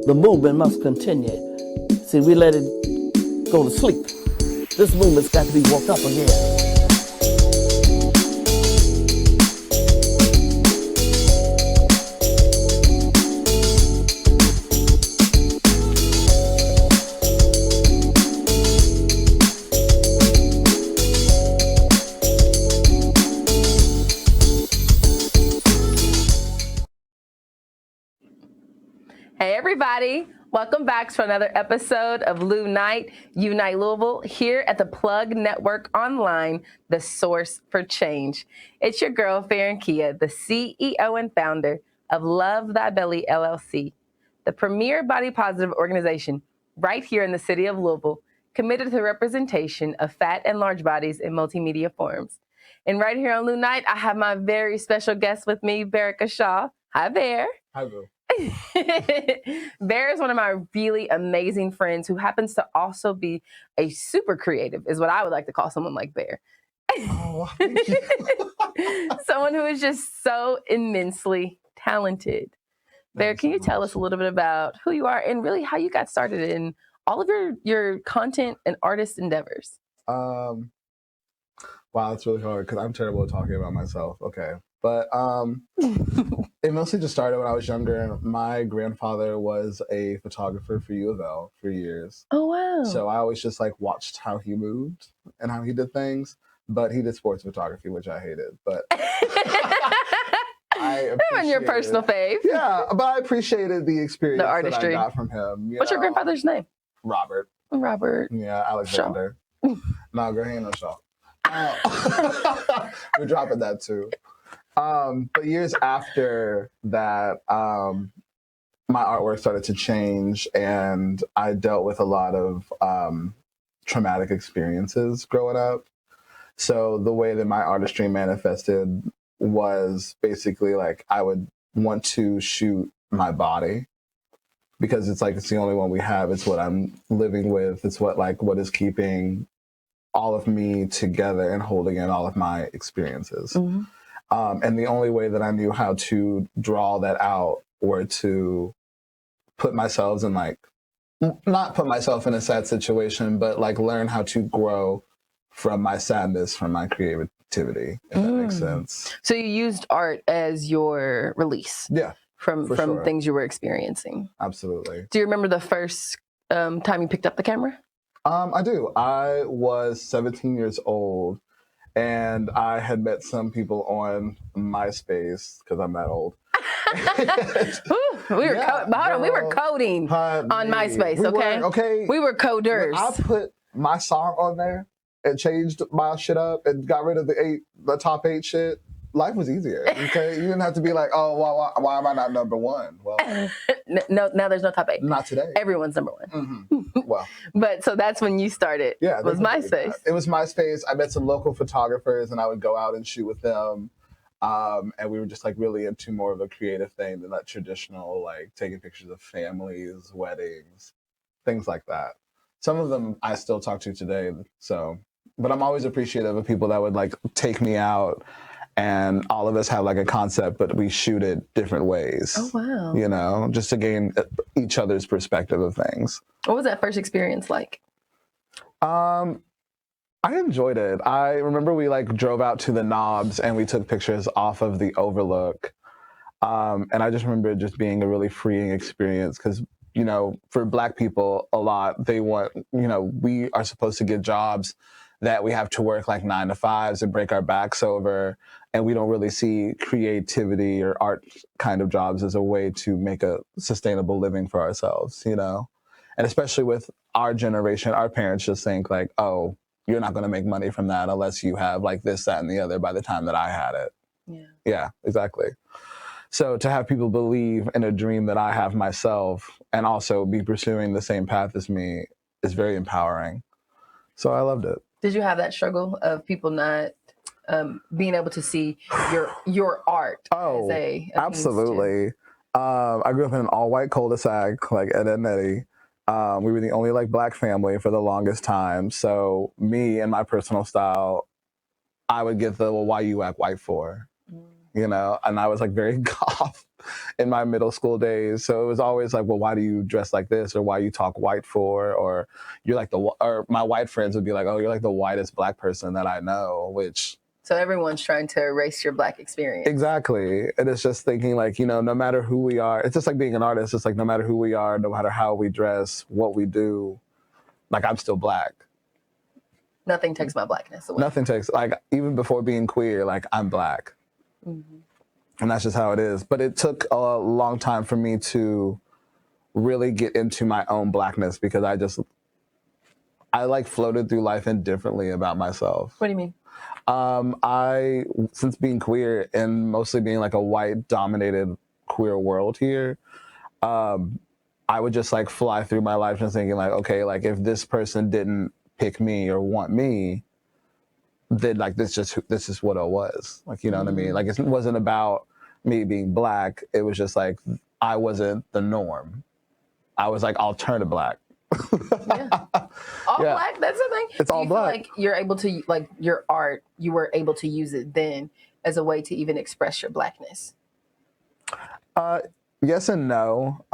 The movement must continue. See, we let it go to sleep. This movement's got to be woke up again. Hey everybody, welcome back to another episode of Lounite, Unite Louisville, here at the Plug Network Online, the source for change. It's your girl, Bearykah, the CEO and founder of Love Thy Belly LLC, the premier body positive organization right here in the city of Louisville, committed to the representation of fat and large bodies in multimedia forms. And right here on Lounite, I have my very special guest with me, Bearykah Shaw. Hi, Bear. Hi, Boo. Bear is one of my really amazing friends who happens to also be a super creative, is what I would like to call someone like Bear. Oh, thank you. Someone who is just so immensely talented. Bear, can you tell us a little bit about who you are and really how you got started in all of your content and artist endeavors? Wow, it's really hard because I'm terrible at talking about myself. Okay. But it mostly just started when I was younger. My grandfather was a photographer for U of L for years. Oh, wow. So I always just like watched how he moved and how he did things. But he did sports photography, which I hated. But I and your personal fave. Yeah, but I appreciated the experience The artistry that I got from him. What's your grandfather's name? Robert. Robert. Yeah, Alexander. No, girl, he ain't no Shaw. We're dropping that too. But years after that, my artwork started to change, and I dealt with a lot of traumatic experiences growing up. So the way that my artistry manifested was basically like I would want to shoot my body because it's like it's the only one we have. It's what I'm living with. It's what is keeping all of me together and holding in all of my experiences. Mm-hmm. And the only way that I knew how to draw that out were to put myself in not put myself in a sad situation, but like learn how to grow from my sadness, from my creativity, if that makes sense. So you used art as your release. Yeah. From sure. Things you were experiencing. Absolutely. Do you remember the first time you picked up the camera? I do. I was 17 years old. And I had met some people on MySpace because I'm that old. We were coding on MySpace, okay? We were coders. When I put my song on there and changed my shit up and got rid of the top 8 shit. Life was easier. Okay, you didn't have to be like, oh, why am I not number one? Well, no, now there's no top 8. Not today. Everyone's number one. Mm-hmm. Well, but so that's when you started. Yeah, was MySpace. It was MySpace. I met some local photographers, and I would go out and shoot with them. And we were just like really into more of a creative thing than that traditional, like taking pictures of families, weddings, things like that. Some of them I still talk to today. So, but I'm always appreciative of people that would like take me out. And all of us have like a concept, but we shoot it different ways. Oh, wow. You know, just to gain each other's perspective of things. What was that first experience like? I enjoyed it. I remember we like drove out to the Knobs and we took pictures off of the Overlook. And I just remember it just being a really freeing experience because, you know, for Black people, a lot, they want, you know, we are supposed to get jobs that we have to work like 9 to 5s and break our backs over. And we don't really see creativity or art kind of jobs as a way to make a sustainable living for ourselves, you know? And especially with our generation, our parents just think like, oh, you're not going to make money from that unless you have like this, that, and the other by the time that I had it. Yeah, exactly. So to have people believe in a dream that I have myself and also be pursuing the same path as me is very empowering. So I loved it. Did you have that struggle of people not being able to see your art? Oh, as a absolutely. I grew up in an all-white cul-de-sac, like Ed, Ed and Eddie. We were the only like Black family for the longest time. So me and my personal style, I would get the, well, why you act white for? You know, and I was like very goth. in my middle school days. So it was always like, well, why do you dress like this, or why you talk white for, or you're like or my white friends would be like, oh, you're like the whitest black person that I know, which. So everyone's trying to erase your black experience. Exactly. And it's just thinking like, no matter who we are, it's just like being an artist. It's like, no matter who we are, no matter how we dress, what we do, like I'm still black. Nothing takes my blackness away. Nothing takes, like even before being queer, like I'm black. Mm-hmm. And that's just how it is. But it took a long time for me to really get into my own blackness, because I like floated through life indifferently about myself. What do you mean? Since being queer and mostly being like a white dominated queer world here, I would just like fly through my life just thinking like, okay, like if this person didn't pick me or want me, then like this is what it was. Like, you know what I mean? Like it wasn't about me being black. It was just like I wasn't the norm. I was like alternative black. Yeah. All black, that's the thing. It's all black. Like you're able to, like your art, you were able to use it then as a way to even express your blackness. Yes and no.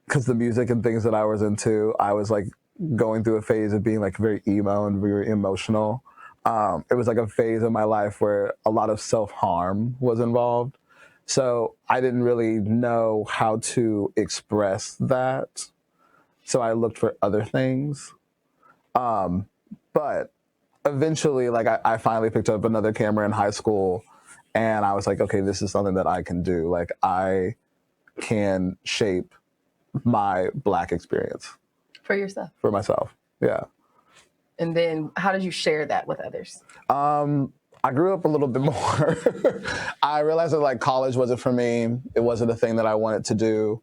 Because the music and things that I was into, I was like going through a phase of being like very emo and very emotional. It was like a phase of my life where a lot of self-harm was involved. So I didn't really know how to express that. So I looked for other things. But eventually, like I finally picked up another camera in high school, and I was like, okay, this is something that I can do. Like I can shape my black experience. For yourself? For myself, yeah. And then how did you share that with others? I grew up a little bit more. I realized that like college wasn't for me. It wasn't a thing that I wanted to do.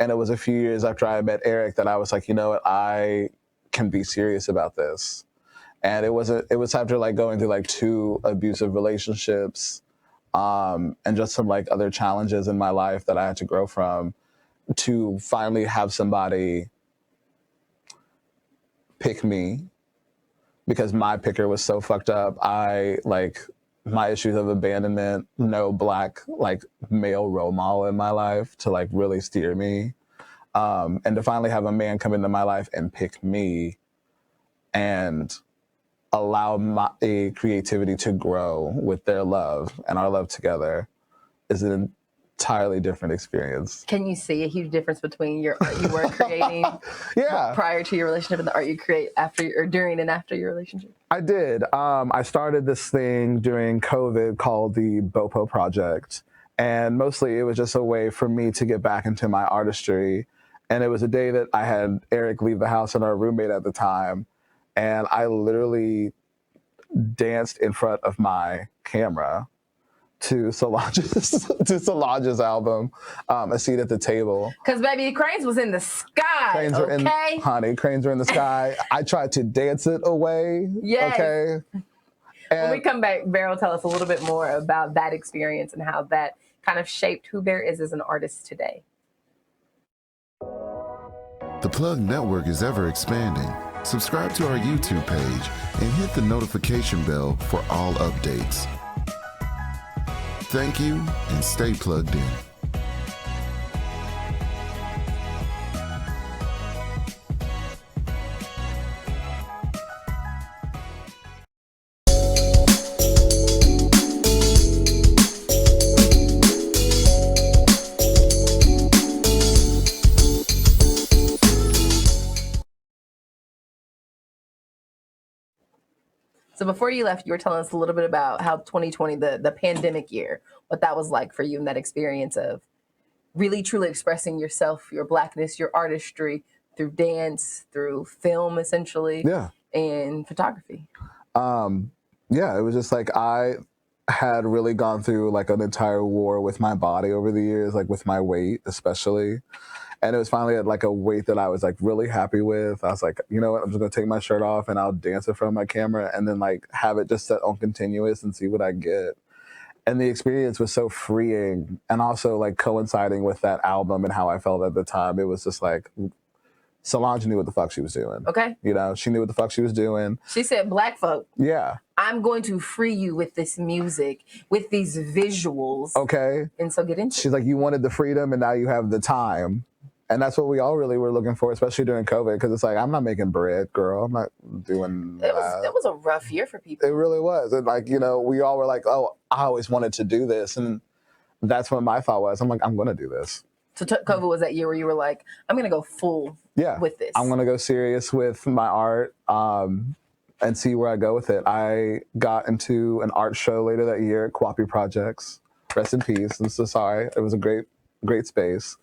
And it was a few years after I met Eric that I was like, you know what, I can be serious about this. And it was after like going through like 2 abusive relationships, and just some like other challenges in my life that I had to grow from, to finally have somebody pick me, because my picker was so fucked up. My issues of abandonment, no black like male role model in my life to like really steer me. And to finally have a man come into my life and pick me and allow my creativity to grow with their love and our love together is an entirely different experience. Can you see a huge difference between your art you were creating prior to your relationship and the art you create after or during and after your relationship? I did. I started this thing during COVID called the BOPO Project. And mostly it was just a way for me to get back into my artistry. And it was a day that I had Eric leave the house and our roommate at the time. And I literally danced in front of my camera to Solange's album, A Seat at the Table. Because baby, Cranes was in the sky, Cranes were in the sky. I tried to dance it away, okay? When we come back, Bear will tell us a little bit more about that experience and how that kind of shaped who Bear is as an artist today. The Plug Network is ever expanding. Subscribe to our YouTube page and hit the notification bell for all updates. Thank you, and stay plugged in. So before you left, you were telling us a little bit about how 2020, the pandemic year, what that was like for you and that experience of really truly expressing yourself, your blackness, your artistry through dance, through film, essentially, and photography. It was just like I had really gone through like an entire war with my body over the years, like with my weight especially. And it was finally at like a weight that I was like really happy with. I was like, you know what, I'm just gonna take my shirt off and I'll dance in front of my camera and then like have it just set on continuous and see what I get. And the experience was so freeing, and also like coinciding with that album and how I felt at the time. It was just like Solange knew what the fuck she was doing. Okay. You know, she knew what the fuck she was doing. She said, Black folk, Yeah. I'm going to free you with this music, with these visuals. Okay. And so get into it. She's like, you wanted the freedom and now you have the time. And that's what we all really were looking for, especially during COVID, because it's like, I'm not making bread, girl. I'm not doing that. It was a rough year for people. It really was. And like, you know, we all were like, oh, I always wanted to do this. And that's what my thought was. I'm like, I'm going to do this. So COVID was that year where you were like, I'm going to go full with this. I'm going to go serious with my art and see where I go with it. I got into an art show later that year at Quappy Projects. Rest in peace. I'm so sorry. It was a great space.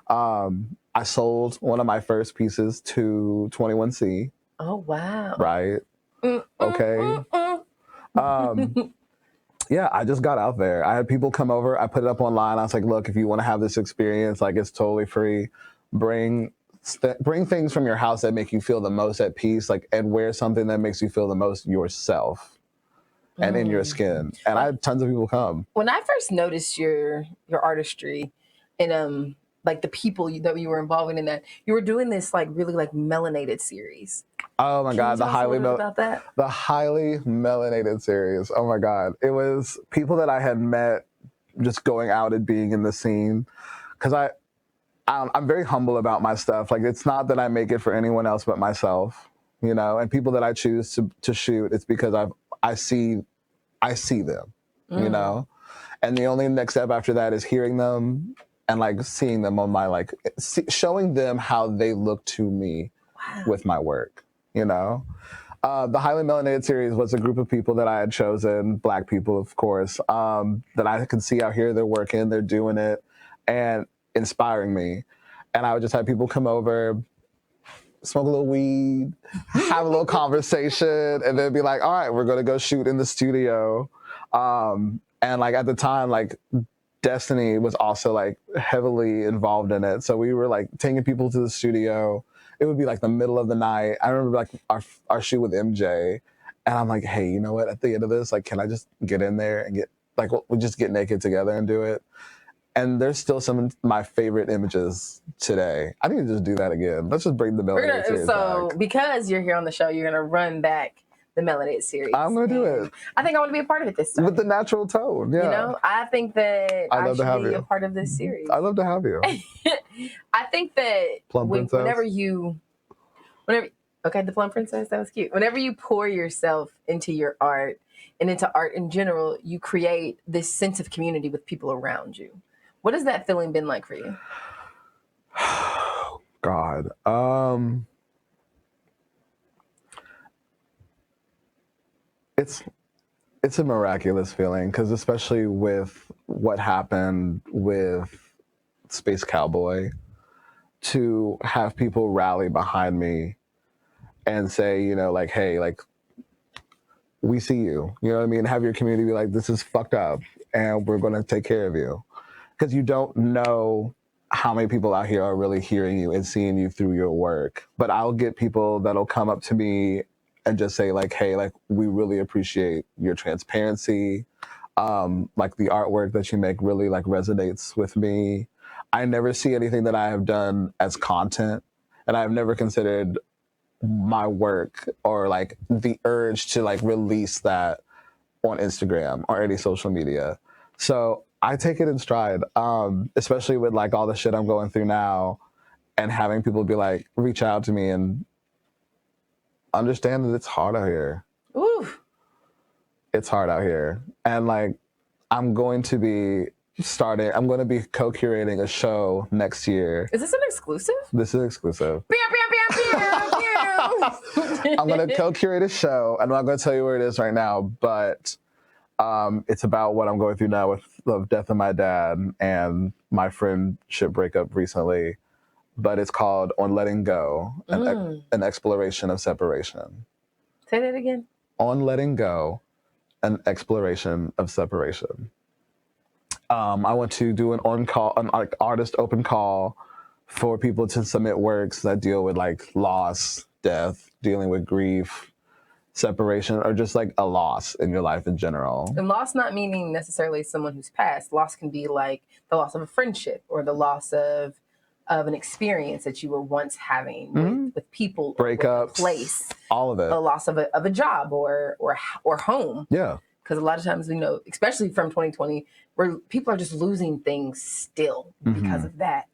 I sold one of my first pieces to 21C. Oh, wow. Right. Okay. Yeah, I just got out there. I had people come over. I put it up online. I was like, look, if you want to have this experience, like, it's totally free. Bring things from your house that make you feel the most at peace, like, and wear something that makes you feel the most yourself and in your skin. And I had tons of people come. When I first noticed your artistry and like the people that you were involving in that, you were doing this like really like melanated series. Oh my God, the highly melanated series. Oh my God. It was people that I had met just going out and being in the scene. Because I'm very humble about my stuff. Like, it's not that I make it for anyone else but myself, you know, and people that I choose to shoot, it's because I see them, you know, and the only next step after that is hearing them and like seeing them on my, like, showing them how they look to me with my work, you know. The Highly Melanated series was a group of people that I had chosen, Black people, of course, that I could see out here. They're working, they're doing it, and inspiring me. And I would just have people come over, smoke a little weed, have a little conversation, and then be like, all right, we're going to go shoot in the studio. And like at the time, like Destiny was also like heavily involved in it. So we were like taking people to the studio. It would be like the middle of the night. I remember like our shoot with MJ, and I'm like, hey, you know what? At the end of this, like, can I just get in there and get like we'll just get naked together and do it? And there's still some of my favorite images today. I need to just do that again. Let's just bring the Melanated series back. Because you're here on the show, you're gonna run back the Melanated series. I'm gonna do it. I think I want to be a part of it this time. With the natural tone, yeah. You know, I think that I should be a part of this series. I'd love to have you. I think that whenever the Plum Princess, that was cute. Whenever you pour yourself into your art and into art in general, you create this sense of community with people around you. What has that feeling been like for you? God. It's a miraculous feeling, because especially with what happened with Space Cowboy, to have people rally behind me and say, you know, like, hey, like, we see you. You know what I mean? Have your community be like, this is fucked up, and we're going to take care of you. Because you don't know how many people out here are really hearing you and seeing you through your work. But I'll get people that'll come up to me and just say like, hey, like, we really appreciate your transparency. Like, the artwork that you make really like resonates with me. I never see anything that I have done as content, and I've never considered my work or like the urge to like release that on Instagram or any social media. So I take it in stride, especially with like all the shit I'm going through now, and having people be like, reach out to me and understand that it's hard out here. Oof. It's hard out here. And like, I'm going to be co-curating a show next year. Is this an exclusive? This is exclusive. Pew, pew, pew, pew, pew. I'm going to co-curate a show. I'm not going to tell you where it is right now, but it's about what I'm going through now with the death of my dad and my friendship breakup recently. But it's called On Letting Go, an exploration of separation. Say that again. On Letting Go, an exploration of separation. I want to do an artist open call for people to submit works that deal with like loss, death, dealing with grief, separation, or just like a loss in your life in general. And loss not meaning necessarily someone who's passed. Loss can be like the loss of a friendship or the loss of of an experience that you were once having with people, breakups, or with a place, all of it, a loss of a job or home. Yeah. Because a lot of times we know, especially from 2020, where people are just losing things still because of that.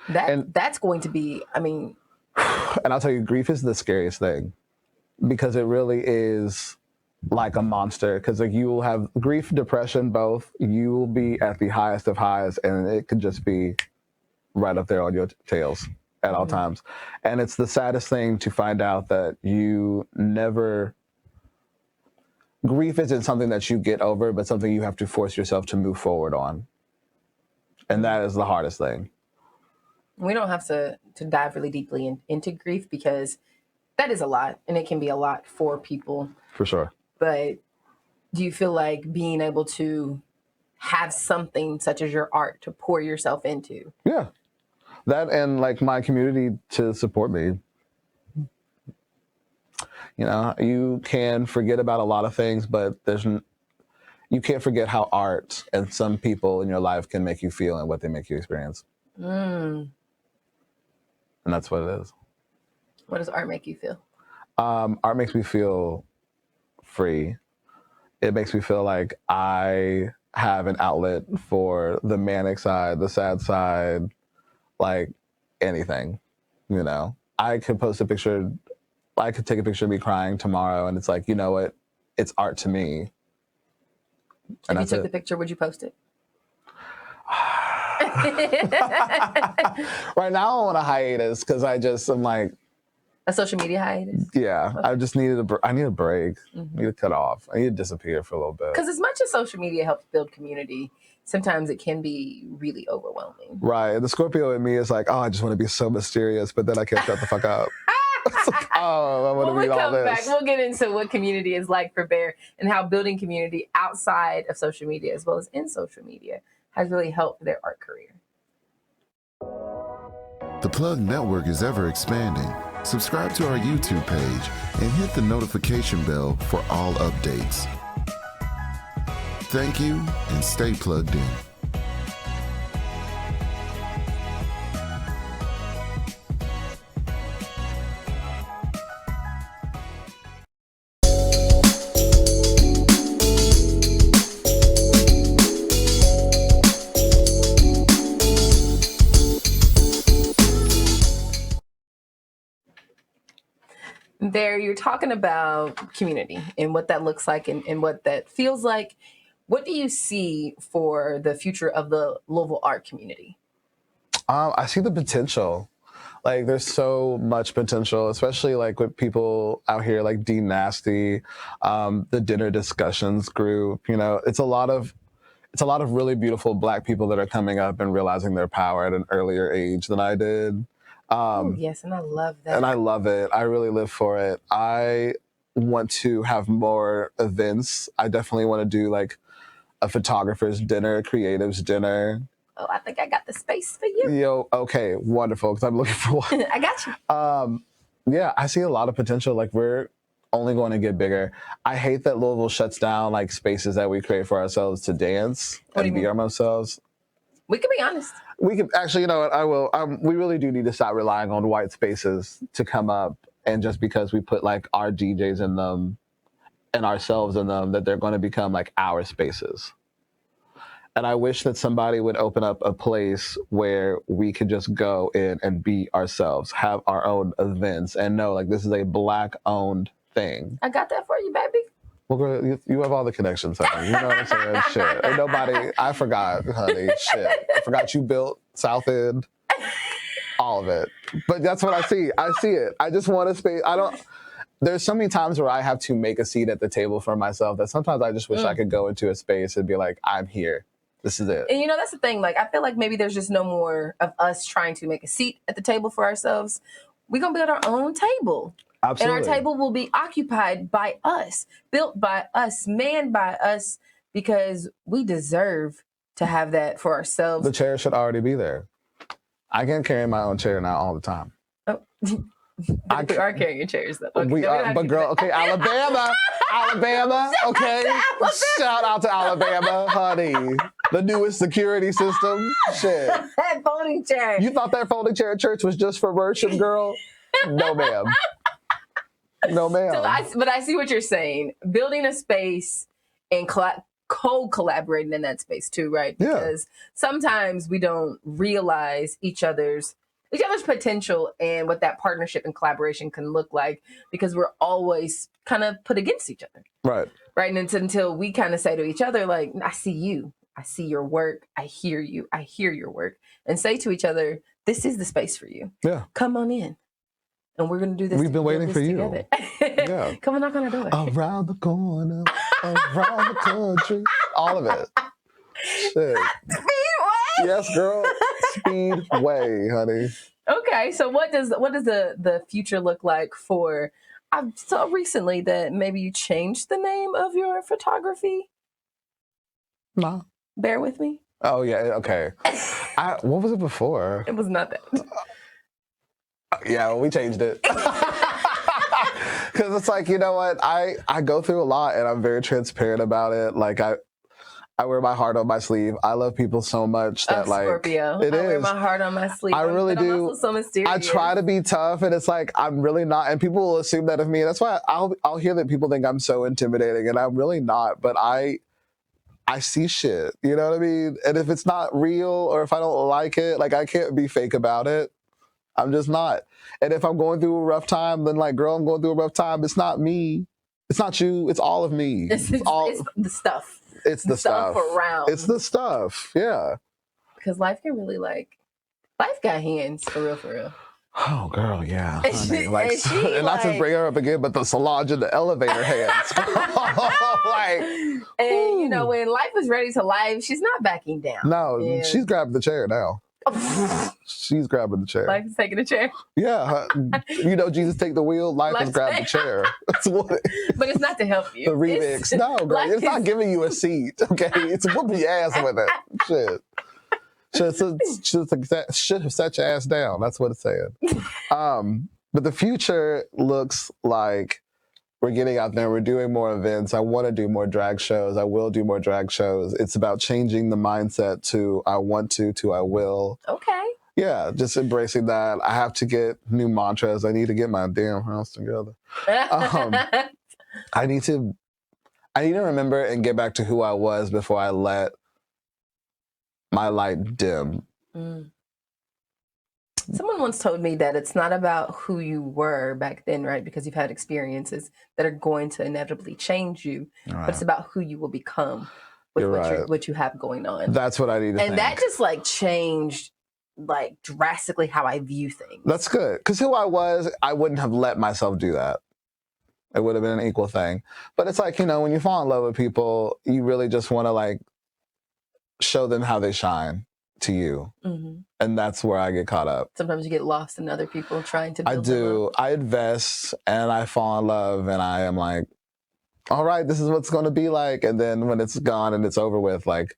That's going to be, I mean. And I'll tell you, grief is the scariest thing, because it really is like a monster. Because like, you will have grief, depression, both. You will be at the highest of highs, and it could just be right up there on your tails at all times. And it's the saddest thing to find out that you never. Grief isn't something that you get over, but something you have to force yourself to move forward on. And that is the hardest thing. We don't have to dive really deeply into grief, because that is a lot, and it can be a lot for people. For sure. But do you feel like being able to have something such as your art to pour yourself into? Yeah. That, and like my community to support me. You know, you can forget about a lot of things, but you can't forget how art and some people in your life can make you feel and what they make you experience. And that's what it is. What does art make you feel? Art makes me feel free. It makes me feel like I have an outlet for the manic side, the sad side, like anything, you know. I could take a picture of me crying tomorrow, and it's like, you know what? It's art to me. And if you took the picture, would you post it? Right now I'm on a hiatus, because I'm like, a social media hiatus? Yeah, okay. I just needed I need a break. I need to cut off. I need to disappear for a little bit. Because as much as social media helps build community, sometimes it can be really overwhelming. Right. The Scorpio in me is like, oh, I just want to be so mysterious, but then I can't shut the fuck up. It's like, oh, I want to read all this. Back, we'll get into what community is like for Bear, and how building community outside of social media as well as in social media has really helped their art career. The Plug Network is ever expanding. Subscribe to our YouTube page and hit the notification bell for all updates. Thank you, and stay plugged in. There, you're talking about community and what that looks like and what that feels like. What do you see for the future of the Louisville art community? I see the potential. Like, there's so much potential, especially like with people out here like D Nasty, the Dinner Discussions group. You know, it's a lot of really beautiful Black people that are coming up and realizing their power at an earlier age than I did. Oh, yes, and I love that. And I love it. I really live for it. I want to have more events. I definitely want to do like a photographer's dinner, a creative's dinner. Oh, I think I got the space for you. Yo, okay, wonderful, because I'm looking for one. I got you. Yeah, I see a lot of potential. Like, we're only going to get bigger. I hate that Louisville shuts down like spaces that we create for ourselves to dance and be ourselves. We can be honest. We can actually, you know what, I will. We really do need to stop relying on white spaces to come up, and just because we put like our DJs in them and ourselves in them, that they're going to become like our spaces. And I wish that somebody would open up a place where we could just go in and be ourselves, have our own events, and know like this is a Black-owned thing. I got that for you, baby. Well, girl, you have all the connections, honey. You know what I'm saying? Shit. Ain't nobody, I forgot, honey. Shit. I forgot you built South End. All of it. But that's what I see. I see it. I just want a space. There's so many times where I have to make a seat at the table for myself that sometimes I just wish I could go into a space and be like, I'm here. This is it. And you know, that's the thing. Like, I feel like maybe there's just no more of us trying to make a seat at the table for ourselves. We're going to build our own table. Absolutely. And our table will be occupied by us, built by us, manned by us, because we deserve to have that for ourselves. The chair should already be there. I can carry my own chair now all the time. Oh. We are carrying chairs, though. Okay, we are, but girl, okay, Alabama, okay? Shout out to Alabama, honey. The newest security system. Shit. That folding chair. You thought that folding chair at church was just for worship, girl? No, ma'am. No, ma'am. But I see what you're saying. Building a space and co-collaborating in that space too, right? Because sometimes we don't realize each other's potential and what that partnership and collaboration can look like, because we're always kind of put against each other. Right. Right. And it's until we kind of say to each other, like, I see you, I see your work, I hear you, I hear your work, and say to each other, this is the space for you. Yeah. Come on in. And we're going to do this. We've been waiting for you. Together. Yeah. Come and knock on our door. Around the corner, around the country. All of it. Shit. Speedway. Yes, girl. Speedway, honey. Okay, so what does the future look like for? I saw recently that maybe you changed the name of your photography. No. Bear with me. Oh yeah. Okay. What was it before? It was not that. Yeah, well, we changed it. Because it's like, you know what? I go through a lot and I'm very transparent about it. Like I wear my heart on my sleeve. I love people so much that like Scorpio. It I is. wear my heart on my sleeve. I really do. I'm also so mysterious. I try to be tough, and it's like I'm really not. And people will assume that of me. That's why I'll hear that people think I'm so intimidating, and I'm really not. But I see shit. You know what I mean? And if it's not real or if I don't like it, like I can't be fake about it. I'm just not. And if I'm going through a rough time, then like, girl, I'm going through a rough time. It's not me. It's not you. It's all of me. It's the stuff. It's the stuff around. It's the stuff. Yeah. Because life can really life got hands for real. Oh, girl, yeah. Honey. And Like, she, and not to like- bring her up again, but the Solange and the elevator hands. Like, And you know, when life is ready to life, she's not backing down. no, And she's grabbing the chair now. She's grabbing the chair. life is taking a chair. Yeah. You know, Jesus take the wheel, life has Life grabbed the take- chair. That's what But it's not to help you. the remix. No, girl, life it's not is- giving you a seat. Okay, it's whooping your ass with it. Shit. Should have set your ass down. That's what it's saying. But the future looks like we're getting out there. We're doing more events. I want to do more drag shows. I will do more drag shows. It's about changing the mindset to I want to I will. Okay. Yeah, just embracing that. I have to get new mantras. I need to get my damn house together. I need to remember and get back to who I was before I let my light dim. Someone once told me that it's not about who you were back then, right? Because you've had experiences that are going to inevitably change you, Right. but it's about who you will become with You're right. what you have going on. That's what I need to think. And that just like changed like drastically how I view things. That's good. Because who I was, I wouldn't have let myself do that. It would have been an equal thing. But it's like, you know, when you fall in love with people, you really just want to like show them how they shine to you. Mm-hmm. And that's where I get caught up. Sometimes you get lost in other people trying to build I them do. up. I invest and I fall in love and I am like, all right, this is what's going to be like. And then when it's gone and it's over with, like,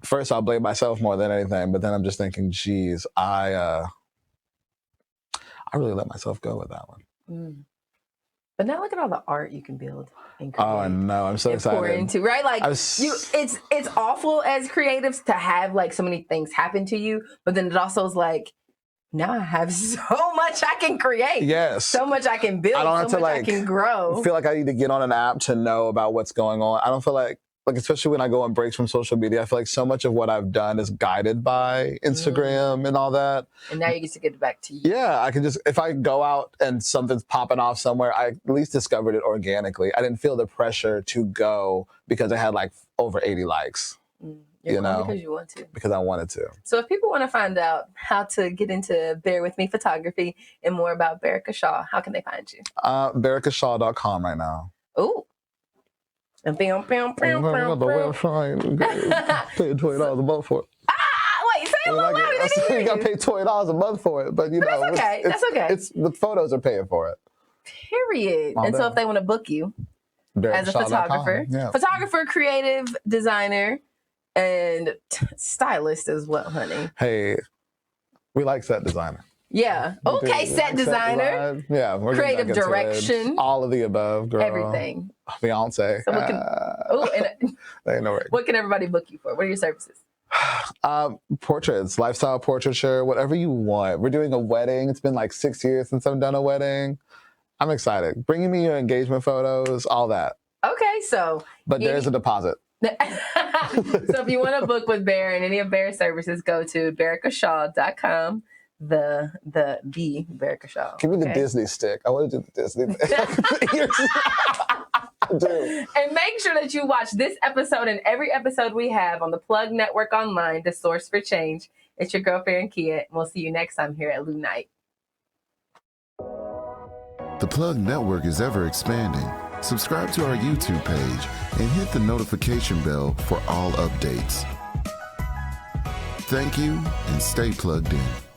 first I'll blame myself more than anything. But then I'm just thinking, geez, I really let myself go with that one. But now look at all the art you can build and create. Oh, I know. I'm so and excited. pour into, right? Like it's awful as creatives to have like so many things happen to you, but then it also is like, now I have so much I can create. Yes. So much I can build. I don't have so to much like I can grow. feel like I need to get on an app to know about what's going on. I don't feel like especially when I go on breaks from social media, I feel like so much of what I've done is guided by Instagram and all that. And now you get to get it back to you. Yeah, I can just, if I go out and something's popping off somewhere, I at least discovered it organically. I didn't feel the pressure to go because I had like over 80 likes. You're going because you want to. Because I wanted to. So if people want to find out how to get into Bear With Me photography and more about Bearykah Shaw, how can they find you? Bearykahshaw.com right now. Ooh. And bam, bam, bam, The bam, bam. website. Pay $20 a month for it. Wait, say it a little louder. You got to pay $20 a month for it, but you know, That's okay. That's okay. It's the photos are paying for it. Period. All And so day. if they want to book you as a photographer, photographer, creative designer, and stylist as well, honey. Hey, we like set designer. Yeah. Okay, set designer. Yeah. We're Creative getting back into it. direction. All of the above, girl. Everything. Beyonce. So we can Oh, and They ain't no regular. what can everybody book you for? What are your services? Portraits, lifestyle portraiture, whatever you want. We're doing a wedding. It's been like 6 years since I've done a wedding. I'm excited. Bringing me your engagement photos, all that. Okay, so. But there's a deposit. So if you want to book with Bear and any of Bear's services, go to bearykahshaw.com. The Bearykah Shaw. Give me the Disney stick. I want to do the Disney thing. And make sure that you watch this episode and every episode we have on the Plug Network Online, the source for change. It's your girlfriend, Kia, and we'll see you next time here at Lounite. The Plug Network is ever expanding. Subscribe to our YouTube page and hit the notification bell for all updates. Thank you and stay plugged in.